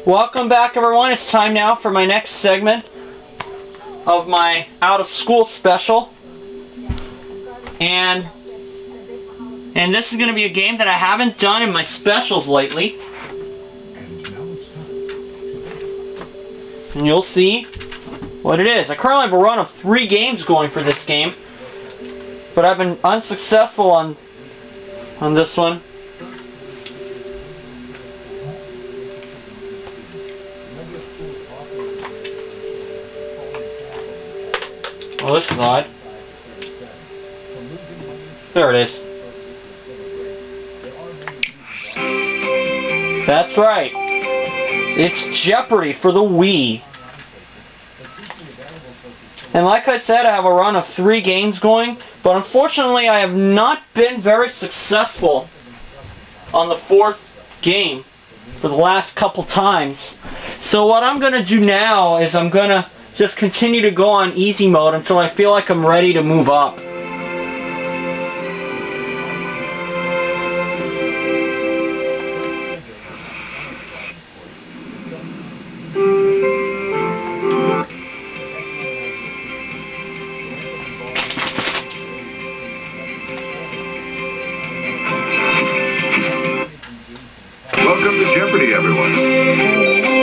Welcome back, everyone. It's time now for my next segment of my out-of-school special. And this is going to be a game that I haven't done in my specials lately. And you'll see what it is. I currently have a run of 3 games going for this game, but I've been unsuccessful on this one. Oh, this is odd. There it is. That's right. It's Jeopardy for the Wii. And like I said, I have a run of 3 games going, but unfortunately I have not been very successful on the 4th game for the last couple times. So what I'm going to do now is I'm going to just continue to go on easy mode until I feel like I'm ready to move up. Welcome to Jeopardy, everyone.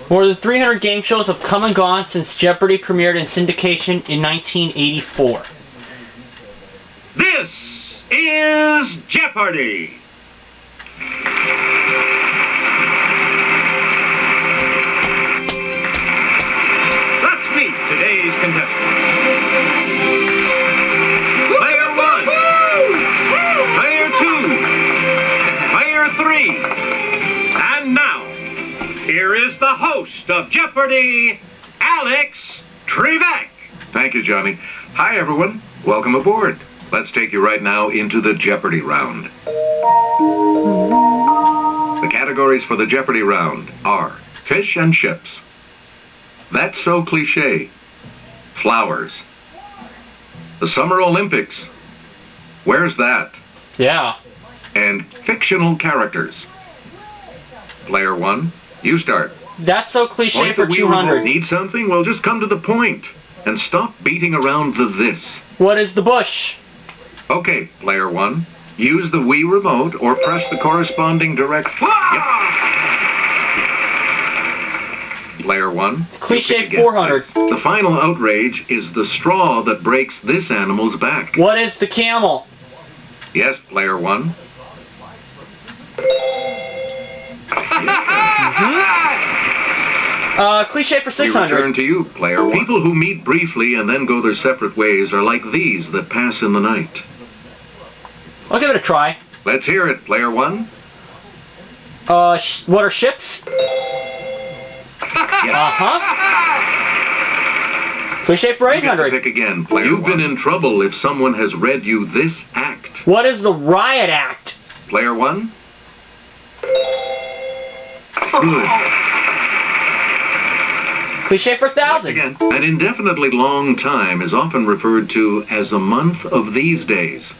More than 300 game shows have come and gone since Jeopardy premiered in syndication in 1984. This is Jeopardy! Let's meet today's contestants. Player 1, Player 2, Player 3, and now, here is the host of Jeopardy, Alex Trebek. Thank you, Johnny. Hi, everyone. Welcome aboard. Let's take you right now into the Jeopardy round. The categories for the Jeopardy round are fish and chips, that's so cliché, flowers, the Summer Olympics, where's that? Yeah. And fictional characters. Player 1, you start. That's so cliche Point for the wheel remote. 200. Need something? Well, just come to the point. And stop beating around the this. What is the bush? Okay, Player 1. Use the Wii remote or press the corresponding direct... Yep. Player 1. Cliche 400. The final outrage is the straw that breaks this animal's back. What is the camel? Yes, Player 1. Cliche for We 600. return to you, Player 1. People who meet briefly and then go their separate ways are like these that pass in the night. I'll give it a try. Let's hear it, Player 1. What are ships? Yes. Cliche for You get to 800. pick again, Player You've 1. Been in trouble if someone has read you this act. What is the riot act? Player 1. Good. Cliche for 1000. Again. An indefinitely long time is often referred to as a month of these days.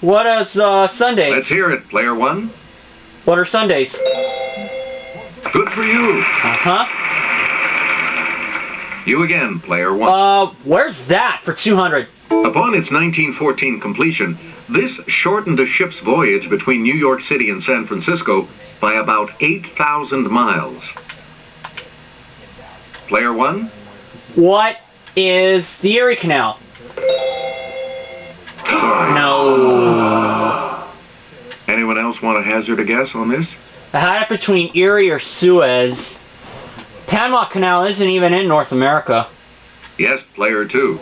What is Sundays? Let's hear it, Player 1. What are Sundays? Good for you. You again, Player 1. Where's that for 200? Upon its 1914 completion, this shortened a ship's voyage between New York City and San Francisco by about 8,000 miles. Player 1. What is the Erie Canal? Sorry. No. Anyone else want to hazard a guess on this? I had it between Erie or Suez. Panama Canal isn't even in North America. Yes, Player 2.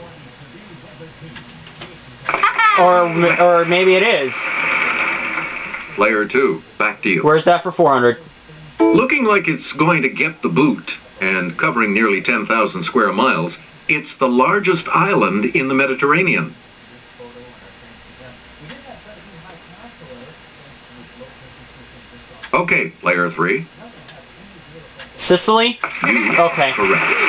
Or maybe it is. Player 2, back to you. Where's that for 400? Looking like it's going to get the boot, and covering nearly 10,000 square miles, it's the largest island in the Mediterranean. Okay, Player 3. Sicily? You Okay. correct.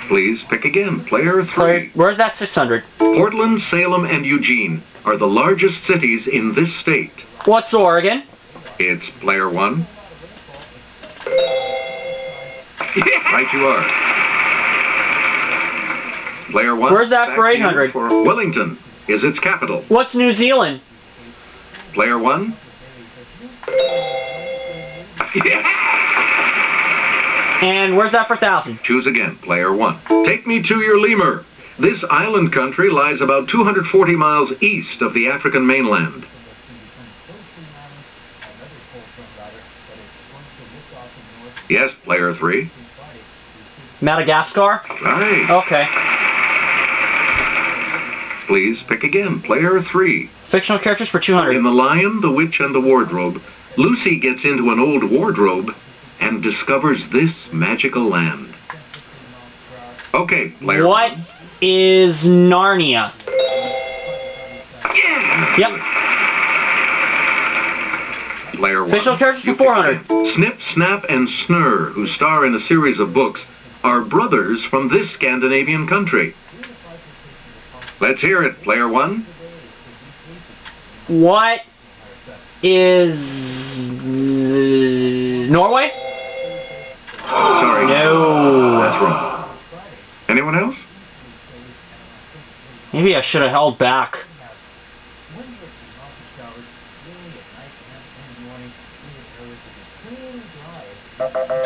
Please pick again. Player 3. Where's that 600? Portland, Salem, and Eugene are the largest cities in this state. What's Oregon? It's player 1. Right you are. Player 1. Where's that back for to you 800? For Wellington is its capital. What's New Zealand? Player 1. Yes. And where's that for 1,000? Choose again. Player 1. Take me to your lemur. This island country lies about 240 miles east of the African mainland. Yes, player 3. Madagascar? Right. Okay. Please pick again. Player 3. Fictional characters for 200. In The Lion, the Witch, and the Wardrobe, Lucy gets into an old wardrobe and discovers this magical land. Okay, player What 1. is Narnia? Yeah. Yep. Player 1. Fictional characters for You pick 400. again. Snip, Snap, and Snurr, who star in a series of books, are brothers from this Scandinavian country. Let's hear it, player 1. What is Norway? Sorry. No. That's wrong. Anyone else? Maybe I should have held back.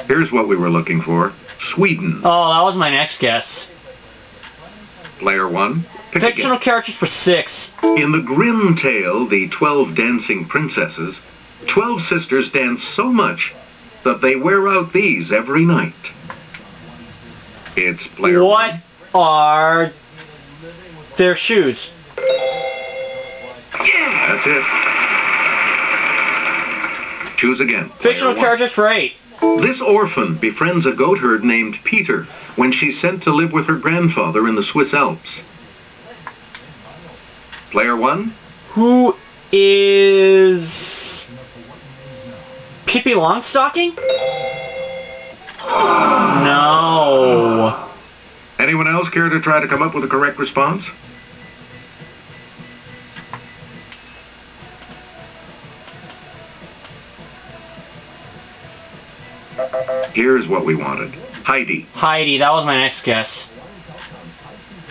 Here's what we were looking for. Sweden. Oh, that was my next guess. Player 1. Pick Fictional again. characters for 6. In the Grimm tale, The 12 Dancing Princesses, 12 sisters dance so much that they wear out these every night. It's player What 1. are their shoes? Yeah, that's it. Choose again. Player Fictional 1. characters for 8. This orphan befriends a goatherd named Peter when she's sent to live with her grandfather in the Swiss Alps. Player 1. Who is Pippi Longstocking? No. Anyone else care to try to come up with a correct response? Here's what we wanted. Heidi. Heidi, that was my next guess.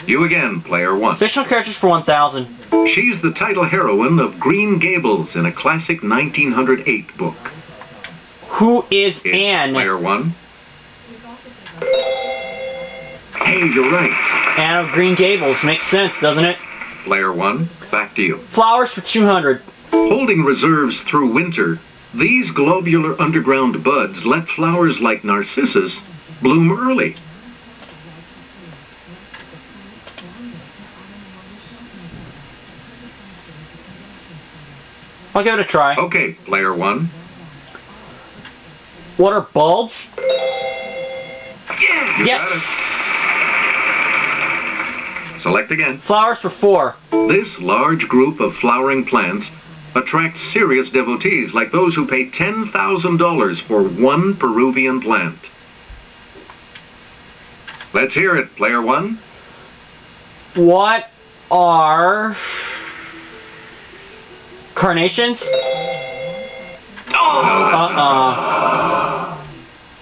You again, player 1. Fictional characters for 1,000. She's the title heroine of Green Gables in a classic 1908 book. Who is It's Anne? player 1. Hey, you're right. Anne of Green Gables. Makes sense, doesn't it? Player 1, back to you. Flowers for 200. Holding reserves through winter, these globular underground buds let flowers like narcissus bloom early. I'll give it a try. Okay, player 1. What are bulbs? Yeah, you Yes. got it. Select again. Flowers for 4. This large group of flowering plants attracts serious devotees like those who pay $10,000 for one Peruvian plant. Let's hear it, player 1. What are carnations? No, that's not.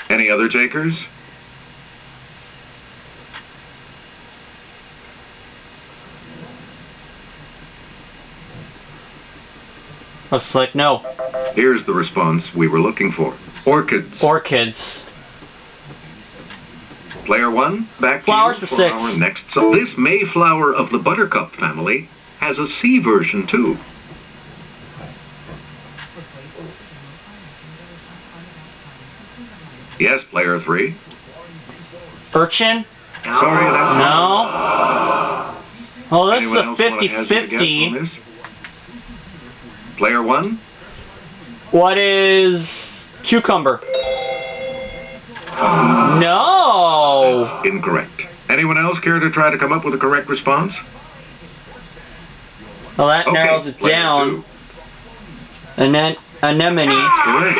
Any other takers? Looks like no. Here's the response we were looking for. Orchids. Orchids. Player 1, back to Flowers you for for 6. our next. So this Mayflower of the buttercup family has a C version too. Yes, player 3. Urchin? Sorry, that's No. Oh, this Anyone is else a wanna hazard a guess on 50-50. this? Player 1? What is cucumber? No. That's incorrect. Anyone else care to try to come up with a correct response? Well, that Okay, narrows it player down. 2. And then anemone. Correct.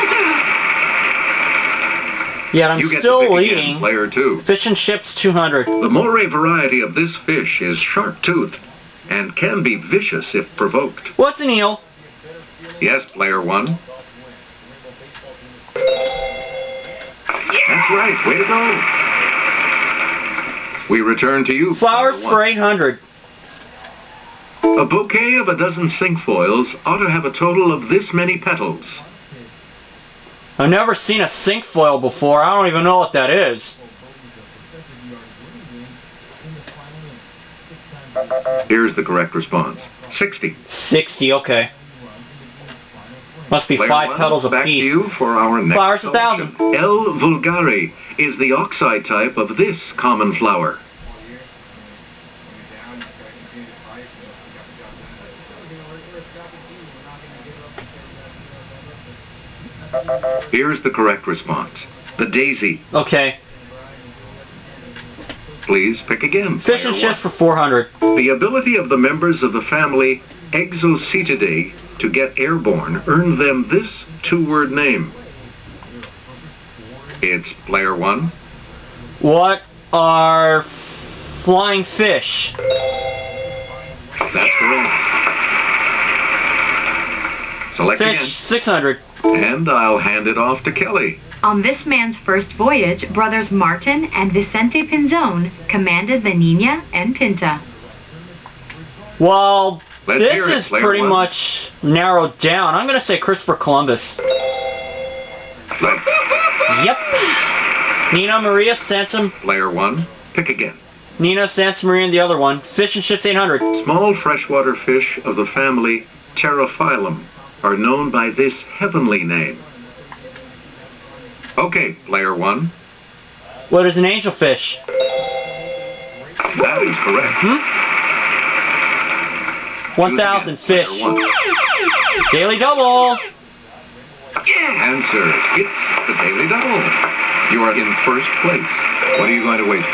Yet I'm You get to still pick leading. again, player 2. Fish and chips 200. The moray variety of this fish is sharp-toothed and can be vicious if provoked. What's an eel? Yes, player 1. That's right. Way to go. We return to you. Flowers player 1. for 800. A bouquet of a dozen cinquefoils ought to have a total of this many petals. I've never seen a cinquefoil before. I don't even know what that is. Here's the correct response. 60. 60, okay. Must be Player 5 1, petals back to apiece. you for our next Flowers selection. 1,000. L. vulgare is the oxide type of this common flower. Here's the correct response. The daisy. Okay. Please pick again. Fish player and chips 1. for 400. The ability of the members of the family Exocetidae to get airborne earned them this two-word name. It's player 1. What are flying fish? That's correct. Select Fish again. 600. And I'll hand it off to Kelly. On this man's first voyage, brothers Martin and Vicente Pinzon commanded the Nina and Pinta. Well, Let's this hear it, is player pretty 1. much narrowed down. I'm going to say Christopher Columbus. Let Yep. Nina Maria Santa player 1 pick again. Nina Santa Maria and the other one. Fish and chips 800. Small freshwater fish of the family Pterophyllum are known by this heavenly name. Okay, player 1. What is an angelfish? That is correct. 1,000 Choose fish. again, player 1. Daily double. Answer. It's the Daily Double. You are in first place. What are you going to wait?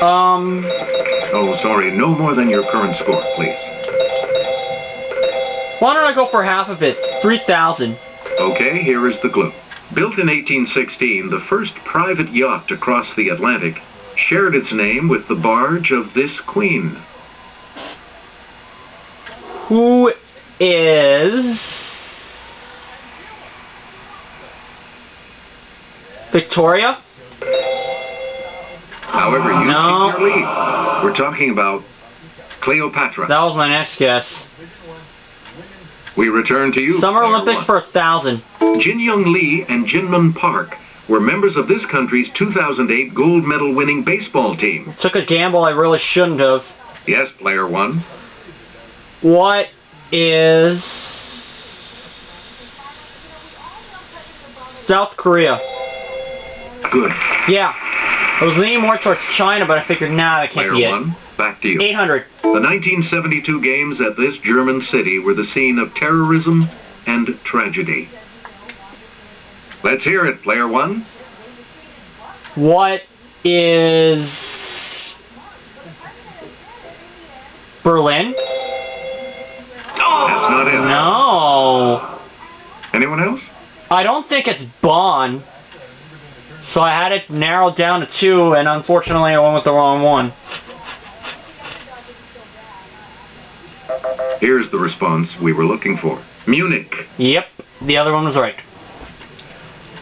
Oh, sorry. No more than your current score, please. Why don't I go for half of it? 3,000. Okay, here is the clue. Built in 1816, the first private yacht to cross the Atlantic shared its name with the barge of this queen. Who is Victoria? However, you No. keep your lead. We're talking about Cleopatra. That was my next guess. We return to you. Summer player Olympics 1. for 1,000. Jin Young Lee and Jinmun Park were members of this country's 2008 gold medal winning baseball team. Took a gamble I really shouldn't have. Yes, player 1. What is South Korea? Good. Yeah. I was leaning more towards China, but I figured, nah, that can't Player be it. 1, back to you. 800. The 1972 games at this German city were the scene of terrorism and tragedy. Let's hear it, player 1. What is Berlin? That's not it. No. Anyone else? I don't think it's Bonn. So I had it narrowed down to 2, and unfortunately I went with the wrong one. Here's the response we were looking for. Munich. Yep, the other one was right.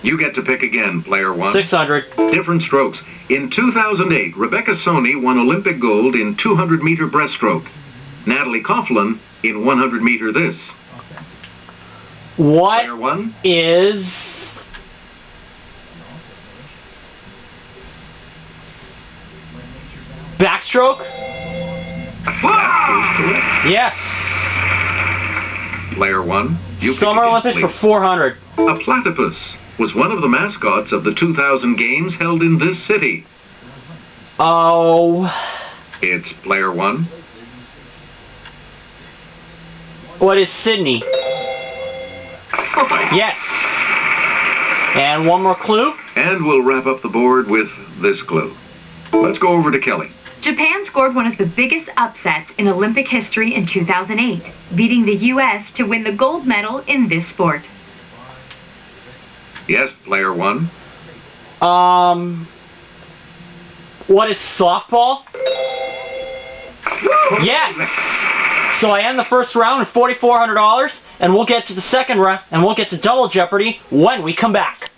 You get to pick again, player 1. 600. Different strokes. In 2008, Rebecca Soni won Olympic gold in 200-meter breaststroke. Natalie Coughlin in 100-meter this. What Player 1. is backstroke? That is correct. Yes. Player 1. You pick Summer again, Olympics for please. 400. A platypus was one of the mascots of the 2000 games held in this city. Oh, It's player 1. what is Sydney? Yes. And one more clue. And we'll wrap up the board with this clue. Let's go over to Kelly. Japan scored one of the biggest upsets in Olympic history in 2008, beating the U.S. to win the gold medal in this sport. Yes, player 1. What is softball? Yes! So I end the first round at $4,400, and we'll get to the second round, and we'll get to Double Jeopardy when we come back.